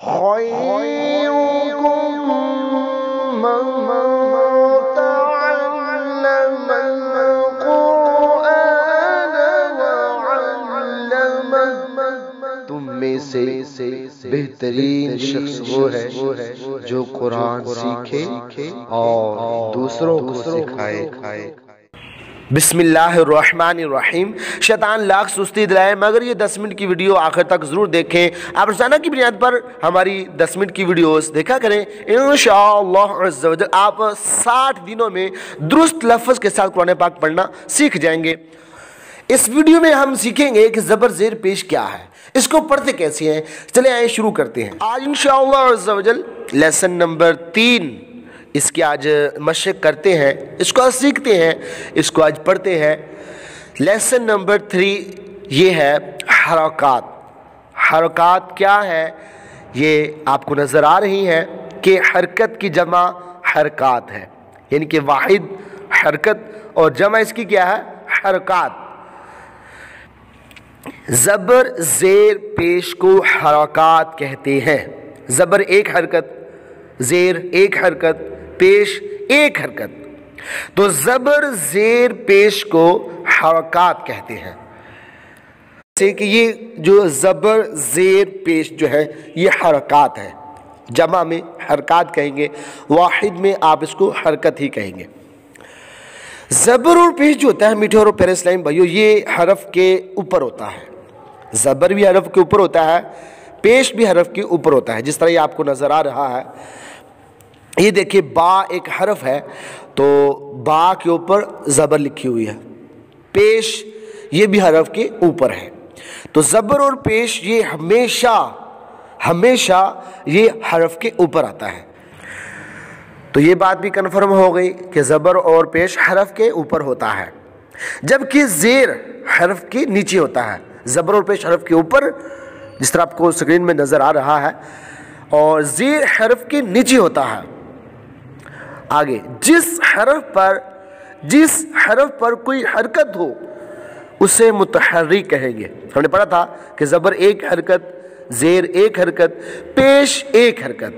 تم میں سے بہترین شخص وہ ہے جو قرآن سیکھے اور دوسروں کو سکھائے۔ بسم اللہ الرحمن الرحیم۔ شیطان لاکھ سستی دلائے مگر یہ 10 منٹ کی ویڈیو آخر تک ضرور دیکھیں۔ آپ روزانہ کی بنیاد پر ہماری 10 منٹ کی ویڈیوز دیکھا کریں، انشاءاللہ عز و جل آپ 60 دنوں میں درست لفظ کے ساتھ قرآن پاک پڑھنا سیکھ جائیں گے۔ اس ویڈیو میں ہم سیکھیں گے کہ زبر زیر پیش کیا ہے، اس کو پڑھتے کیسے ہیں۔ چلیں آئیں شروع کرتے ہیں۔ آج انشاءاللہ عز و جل لیسن نمبر 3 اس کی آج مشق کرتے ہیں، اس کو آج سیکھتے ہیں، اس کو آج پڑھتے ہیں۔ لیسن نمبر 3 یہ ہے حرکات۔ حرکات کیا ہے یہ آپ کو نظر آ رہی ہے کہ حرکت کی جمع حرکات ہے، یعنی کہ واحد حرکت اور جمع اس کی کیا ہے، حرکات۔ زبر زیر پیش کو حرکات کہتے ہیں۔ زبر ایک حرکت، زیر ایک حرکت، پیش ایک حرکت، تو زبر زیر پیش کو حرکات کہتے ہیں۔ جیسے کہ یہ جو زبر زیر پیش جو ہے یہ حرکات ہے، جمع میں حرکات کہیں گے، واحد میں آپ اس کو حرکت ہی کہیں گے۔ زبر اور پیش جو ہوتا ہے میٹھے اور پیارے اسلام بھائیو، یہ حرف کے اوپر ہوتا ہے۔ زبر بھی حرف کے اوپر ہوتا ہے، پیش بھی حرف کے اوپر ہوتا ہے، جس طرح یہ آپ کو نظر آ رہا ہے۔ یہ دیکھیں با ایک حرف ہے تو با کے اوپر زبر لکھی ہوئی ہے، پیش یہ بھی حرف کے اوپر ہے، تو زبر اور پیش یہ ہمیشہ یہ حرف کے اوپر آتا ہے۔ تو یہ بات بھی کنفرم ہو گئی کہ زبر اور پیش حرف کے اوپر ہوتا ہے، جبکہ زیر حرف کے نیچے ہوتا ہے۔ زبر اور پیش حرف کے اوپر جس طرح آپ کو سکرین میں نظر آ رہا ہے، اور زیر حرف کے نیچے ہوتا ہے۔ آگے جس حرف پر کوئی حرکت ہو اسے متحرک کہیں گے۔ ہم نے پڑھا تھا کہ زبر ایک حرکت، زیر ایک حرکت، پیش ایک حرکت۔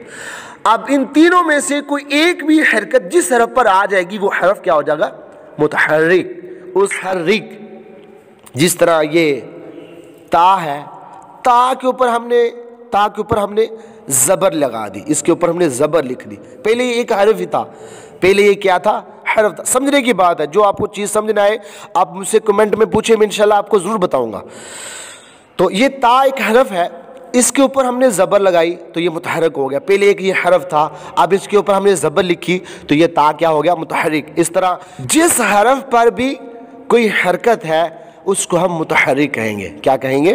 اب ان تینوں میں سے کوئی ایک بھی حرکت جس حرف پر آ جائے گی وہ حرف کیا ہو جائے گا، متحرک۔ اس حرک جس طرح یہ تا ہے، تا کے اوپر ہم نے زبر لگا دی، اس کے اوپر ہم نے زبر لکھ دی۔ پہلے یہ ایک حرف ہی تھا، پہلے یہ کیا تھا، حرف تھا۔ سمجھنے کی بات ہے، جو آپ کو چیز سمجھنا ہے آپ مجھ سے کمنٹ میں پوچھیں، میں انشاءاللہ آپ کو ضرور بتاؤں گا۔ تو یہ تا ایک حرف ہے، اس کے اوپر ہم نے زبر لگائی تو یہ متحرک ہو گیا۔ پہلے ایک یہ حرف تھا، اب اس کے اوپر ہم نے زبر لکھی تو یہ تا کیا ہو گیا، متحرک۔ اس طرح جس حرف پر بھی کوئی حرکت ہے اس کو ہم متحرک کہیں گے۔ کیا کہیں گے،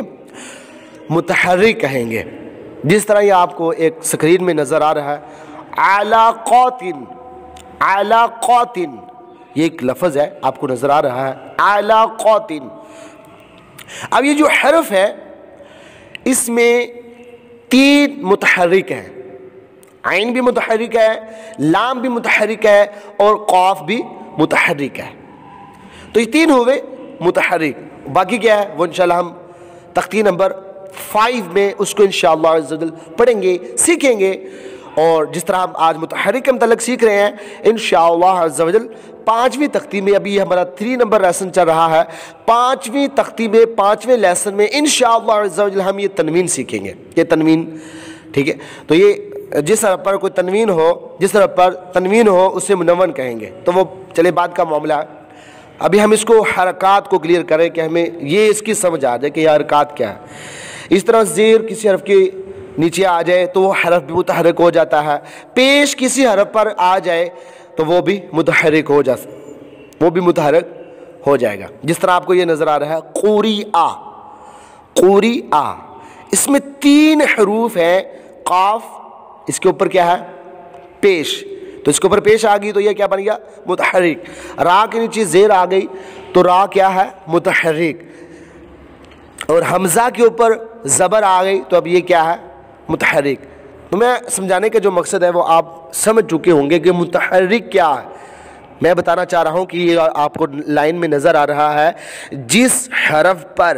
متحرک کہیں گے۔ جس طرح یہ آپ کو ایک سکرین میں نظر آ رہا ہے، علاقاتن، علاقاتن یہ ایک لفظ ہے آپ کو نظر آ رہا ہے، علاقاتن۔ اب یہ جو حرف ہے اس میں 3 متحرک ہیں، عین بھی متحرک ہے، لام بھی متحرک ہے اور قاف بھی متحرک ہے۔ تو یہ 3 ہوئے متحرک، باقی کیا ہے وہ انشاءاللہ ہم تختی نمبر 5 میں اس کو انشاءاللہ عز و جل پڑھیں گے، سیکھیں گے۔ اور جس طرح ہم آج متحرک کے متعلق سیکھ رہے ہیں انشاءاللہ عز و جل 5ویں تختی میں، ابھی ہمارا 3 نمبر لیسن چل رہا ہے، 5ویں تختی میں 5ویں لیسن میں انشاءاللہ عز و جل ہم یہ تنوین سیکھیں گے۔ یہ تنوین ٹھیک ہے، تو یہ جس طرح پر کوئی تنوین ہو، جس طرح پر تنوین ہو اسے منون کہیں گے، تو وہ چلے بعد کا معاملہ ہے۔ ابھی ہم اس کو حرکات کو کلیئر کریں کہ ہمیں یہ اس کی سمجھ آ جائے کہ یہ حرکات کیا ہے۔ اس طرح زیر کسی حرف کے نیچے آ جائے تو وہ حرف بھی متحرک ہو جاتا ہے، پیش کسی حرف پر آ جائے تو وہ بھی متحرک ہو جائے گا۔ جس طرح آپ کو یہ نظر آ رہا ہے قوریآ، قوریآ، اس میں 3 حروف ہیں، قاف اس کے اوپر کیا ہے، پیش، تو اس کے اوپر پیش آ گئی تو یہ کیا بن گیا، متحرک۔ را کے نیچے زیر آ گئی تو را کیا ہے، متحرک، اور حمزہ کے اوپر زبر آ گئی تو اب یہ کیا ہے، متحرک۔ تو میں سمجھانے کا جو مقصد ہے وہ آپ سمجھ چکے ہوں گے کہ متحرک کیا ہے۔ میں بتانا چاہ رہا ہوں کہ یہ آپ کو لائن میں نظر آ رہا ہے، جس حرف پر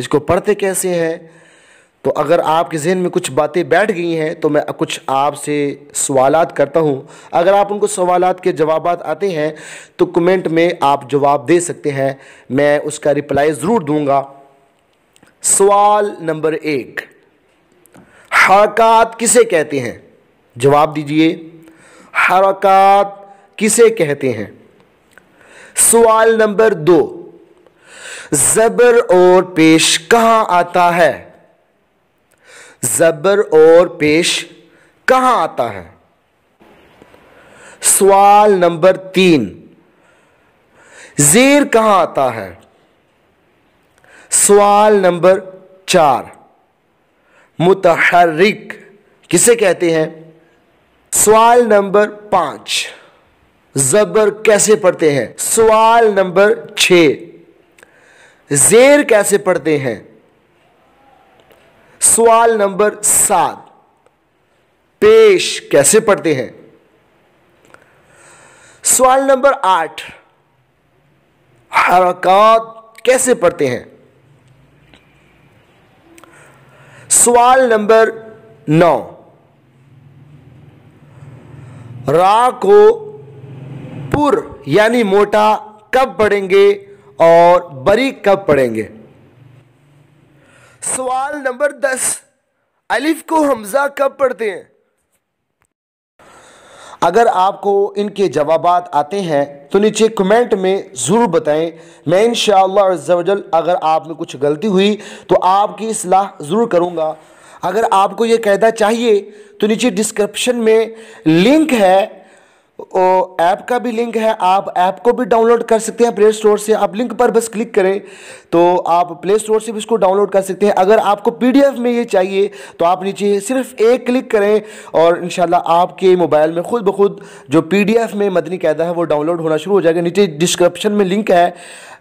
اس کو پڑھتے کیسے ہیں؟ تو اگر آپ کے ذہن میں کچھ باتیں بیٹھ گئی ہیں تو میں کچھ آپ سے سوالات کرتا ہوں. اگر آپ ان کو سوالات کے جوابات آتے ہیں تو کمنٹ میں آپ جواب دے سکتے ہیں، میں اس کا رپلائی ضرور دوں گا. سوال نمبر 1، حرکات کسے کہتے ہیں؟ جواب دیجئے، حرکات کسے کہتے ہیں؟ سوال نمبر 2، زبر اور پیش کہاں آتا ہے؟ زبر اور پیش کہاں آتا ہے؟ سوال نمبر 3، زیر کہاں آتا ہے؟ سوال نمبر 4، متحرک کسے کہتے ہیں؟ سوال نمبر 5، زبر کیسے پڑھتے ہیں؟ سوال نمبر 6، زیر کیسے پڑھتے ہیں؟ سوال نمبر 7، پیش کیسے پڑھتے ہیں؟ سوال نمبر 8، حرکات کیسے پڑھتے ہیں؟ سوال نمبر 9، را کو پر یعنی موٹا کب پڑھیں گے اور باریک کب پڑھیں گے؟ سوال نمبر 10، الف کو حمزہ کب پڑھتے ہیں؟ اگر آپ کو ان کے جوابات آتے ہیں تو نیچے کمنٹ میں ضرور بتائیں. میں انشاءاللہ عز و جل اگر آپ میں کچھ غلطی ہوئی تو آپ کی اصلاح ضرور کروں گا. اگر آپ کو یہ قاعدہ چاہیے تو نیچے ڈسکرپشن میں لنک ہے، ایپ کا بھی لنک ہے، آپ ایپ کو بھی ڈاؤن لوڈ کر سکتے ہیں پلے سٹور سے. آپ لنک پر بس کلک کریں تو آپ پلے سٹور سے بھی اس کو ڈاؤن لوڈ کر سکتے ہیں. اگر آپ کو پی ڈی ایف میں یہ چاہیے تو آپ نیچے صرف ایک کلک کریں اور انشاءاللہ آپ کے موبائل میں خود بخود جو پی ڈی ایف میں مدنی قاعدہ ہے وہ ڈاؤن لوڈ ہونا شروع ہو جائے گا. نیچے ڈسکرپشن میں لنک ہے،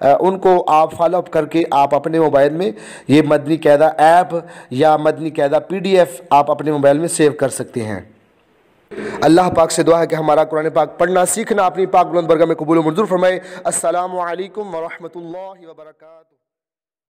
ان کو آپ فالو اپ کر کے آپ اپنے موبائل میں یہ مدنی قاعدہ ایپ یا مدنی قاعدہ پی ڈی ایف آپ اپنے موبائل میں سیو کر سکتے ہیں. اللہ پاک سے دعا ہے کہ ہمارا قرآن پاک پڑھنا سیکھنا اپنی پاک بلند برگاہ میں قبول و منظور فرمائے. السلام علیکم ورحمۃ اللہ وبرکاتہ.